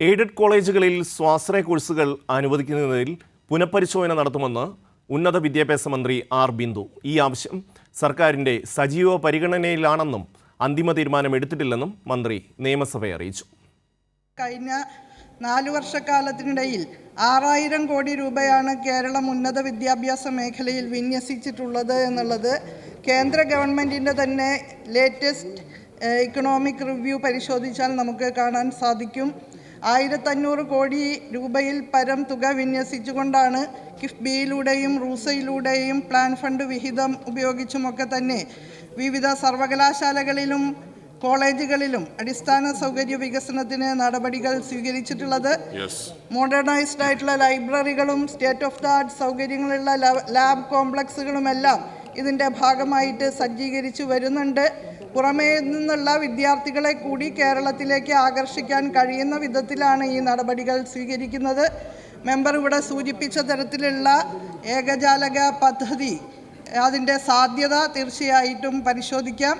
Aided കോളേജുകളിൽ സ്വാശ്രയ കോഴ്സുകൾ അനുവദിക്കുന്നതിൽ പുനഃപരിശോധന നടത്തുമെന്ന് ഉന്നത വിദ്യാഭ്യാസ മന്ത്രി ആർ ബിന്ദു. ഈ ആവശ്യം സർക്കാരിൻ്റെ സജീവ പരിഗണനയിലാണെന്നും അന്തിമ തീരുമാനം എടുത്തിട്ടില്ലെന്നും മന്ത്രി നിയമസഭയെ അറിയിച്ചു. കഴിഞ്ഞ 4 വർഷക്കാലത്തിനിടയിൽ 6000 കോടി രൂപയാണ് കേരളം ഉന്നത വിദ്യാഭ്യാസ മേഖലയിൽ വിന്യസിച്ചിട്ടുള്ളത് എന്നുള്ളത് കേന്ദ്ര ഗവൺമെൻറ്റിൻ്റെ തന്നെ ലേറ്റസ്റ്റ് ഇക്കണോമിക് റിവ്യൂ പരിശോധിച്ചാൽ നമുക്ക് കാണാൻ സാധിക്കും. 1500 കോടി രൂപയിൽ പരം തുക വിന്യസിച്ചുകൊണ്ടാണ് കിഫ്ബിയിലൂടെയും റൂസയിലൂടെയും പ്ലാൻ ഫണ്ട് വിഹിതം ഉപയോഗിച്ചുമൊക്കെ തന്നെ വിവിധ സർവകലാശാലകളിലും കോളേജുകളിലും അടിസ്ഥാന സൗകര്യ വികസനത്തിന് നടപടികൾ സ്വീകരിച്ചിട്ടുള്ളത്. മോഡേണൈസ്ഡ് ആയിട്ടുള്ള ലൈബ്രറികളും സ്റ്റേറ്റ് ഓഫ് ദ ആർട്ട് സൗകര്യങ്ങളുള്ള ലാബ് കോംപ്ലക്സുകളുമെല്ലാം ഇതിൻ്റെ ഭാഗമായിട്ട് സജ്ജീകരിച്ചു വരുന്നുണ്ട്. പുറമേ നിന്നുള്ള വിദ്യാർത്ഥികളെ കൂടി കേരളത്തിലേക്ക് ആകർഷിക്കാൻ കഴിയുന്ന വിധത്തിലാണ് ഈ നടപടികൾ സ്വീകരിക്കുന്നത്. മെമ്പർ ഇവിടെ സൂചിപ്പിച്ച തരത്തിലുള്ള ഏകജാലക പദ്ധതി അതിൻ്റെ സാധ്യത തീർച്ചയായിട്ടും പരിശോധിക്കാം.